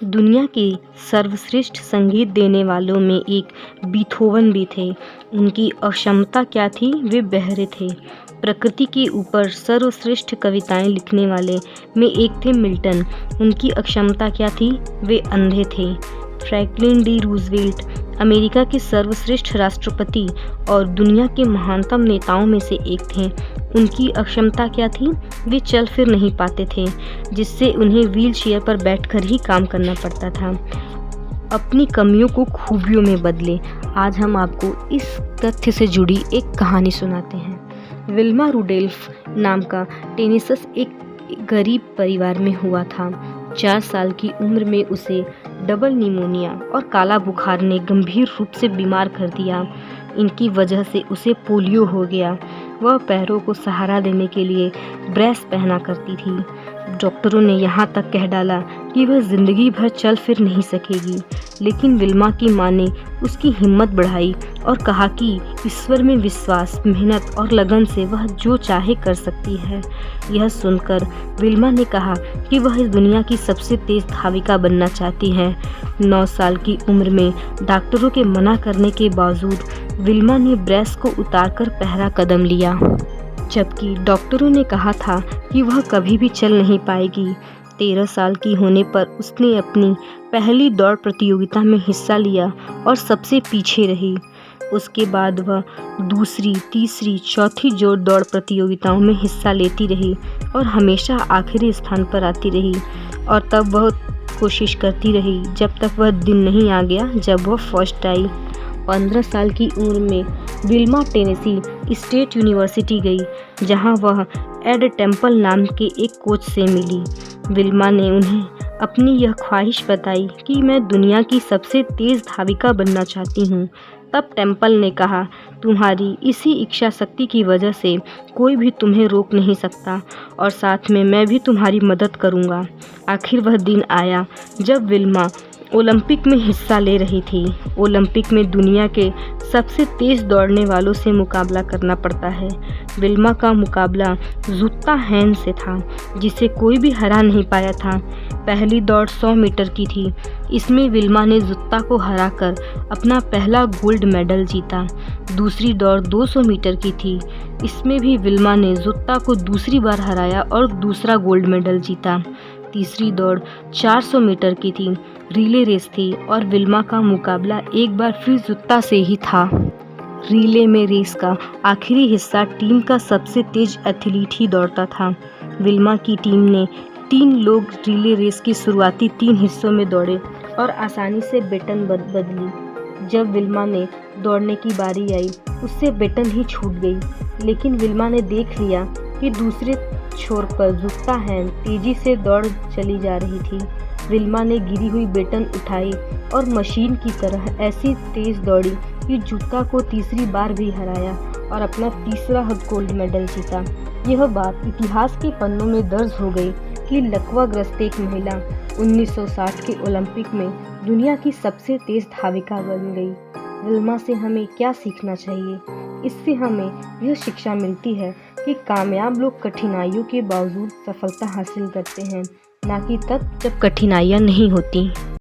दुनिया के सर्वश्रेष्ठ संगीत देने वालों में एक बीथोवन भी थे। उनकी अक्षमता क्या थी, वे बहरे थे। प्रकृति के ऊपर सर्वश्रेष्ठ कविताएं लिखने वाले में एक थे मिल्टन। उनकी अक्षमता क्या थी, वे अंधे थे। फ्रैंकलिन डी रूजवेल्ट अमेरिका के सर्वश्रेष्ठ राष्ट्रपति और दुनिया के महानतम नेताओं में से एक थे। उनकी अक्षमता क्या थी, वे चल फिर नहीं पाते थे, जिससे उन्हें व्हील चेयर पर बैठकर ही काम करना पड़ता था। अपनी कमियों को खूबियों में बदले। आज हम आपको इस तथ्य से जुड़ी एक कहानी सुनाते हैं। विल्मा रुडोल्फ नाम का टेनिसस एक गरीब परिवार में हुआ था। 4 साल की उम्र में उसे डबल निमोनिया और काला बुखार ने गंभीर रूप से बीमार कर दिया। इनकी वजह से उसे पोलियो हो गया। वह पैरों को सहारा देने के लिए ब्रेस पहना करती थी। डॉक्टरों ने यहाँ तक कह डाला कि वह जिंदगी भर चल फिर नहीं सकेगी, लेकिन विल्मा की मां ने उसकी हिम्मत बढ़ाई और कहा कि ईश्वर में विश्वास, मेहनत और लगन से वह जो चाहे कर सकती है। यह सुनकर विल्मा ने कहा कि वह इस दुनिया की सबसे तेज धाविका बनना चाहती है। 9 साल की उम्र में डॉक्टरों के मना करने के बावजूद विल्मा ने ब्रेस को उतारकर पहला कदम लिया, जबकि डॉक्टरों ने कहा था कि वह कभी भी चल नहीं पाएगी। 13 साल की होने पर उसने अपनी पहली दौड़ प्रतियोगिता में हिस्सा लिया और सबसे पीछे रही। उसके बाद वह दूसरी, तीसरी, चौथी जोर दौड़ प्रतियोगिताओं में हिस्सा लेती रही और हमेशा आखिरी स्थान पर आती रही। और तब वह कोशिश करती रही जब तक वह दिन नहीं आ गया जब वह फर्स्ट आई। 15 साल की उम्र में विल्मा टेनेसी स्टेट यूनिवर्सिटी गई, जहां वह एड टेम्पल नाम के एक कोच से मिली। विल्मा ने उन्हें अपनी यह ख्वाहिश बताई कि मैं दुनिया की सबसे तेज़ धाविका बनना चाहती हूँ। तब टेम्पल ने कहा, तुम्हारी इसी इच्छा शक्ति की वजह से कोई भी तुम्हें रोक नहीं सकता और साथ में मैं भी तुम्हारी मदद करूँगा। आखिर वह दिन आया जब विल्मा ओलंपिक में हिस्सा ले रही थी। ओलंपिक में दुनिया के सबसे तेज दौड़ने वालों से मुकाबला करना पड़ता है। विल्मा का मुकाबला जुत्ता हैन से था, जिसे कोई भी हरा नहीं पाया था। पहली दौड़ 100 मीटर की थी। इसमें विल्मा ने जुत्ता को हराकर अपना पहला गोल्ड मेडल जीता। दूसरी दौड़ 200 मीटर की थी। इसमें भी विल्मा ने जुत्ता को दूसरी बार हराया और दूसरा गोल्ड मेडल जीता। तीसरी दौड़ 400 मीटर की थी, रिले रेस थी और विल्मा का मुकाबला एक बार फिर जुत्ता से ही था। रिले में रेस का आखिरी हिस्सा टीम का सबसे तेज एथलीट ही दौड़ता था। विल्मा की टीम ने 3 लोग रिले रेस की शुरुआती 3 हिस्सों में दौड़े और आसानी से बेटन बदली। जब विल्मा ने दौड़ने की बारी आई, उससे बेटन ही छूट गई, लेकिन विल्मा ने देख लिया कि दूसरे छोर पर जुत्ता हैन तेजी से दौड़ चली जा रही थी। विल्मा ने गिरी हुई बेटन उठाई और मशीन की तरह ऐसी तेज दौड़ी कि जुत्ता को तीसरी बार भी हराया और अपना तीसरा गोल्ड मेडल जीता। यह बात इतिहास के पन्नों में दर्ज हो गई कि लकवाग्रस्त एक महिला 1960 के ओलंपिक में दुनिया की सबसे तेज धाविका बन गई। विल्मा से हमें क्या सीखना चाहिए? इससे हमें यह शिक्षा मिलती है कि कामयाब लोग कठिनाइयों के बावजूद सफलता हासिल करते हैं, ना कि तब जब कठिनाइयाँ नहीं होती।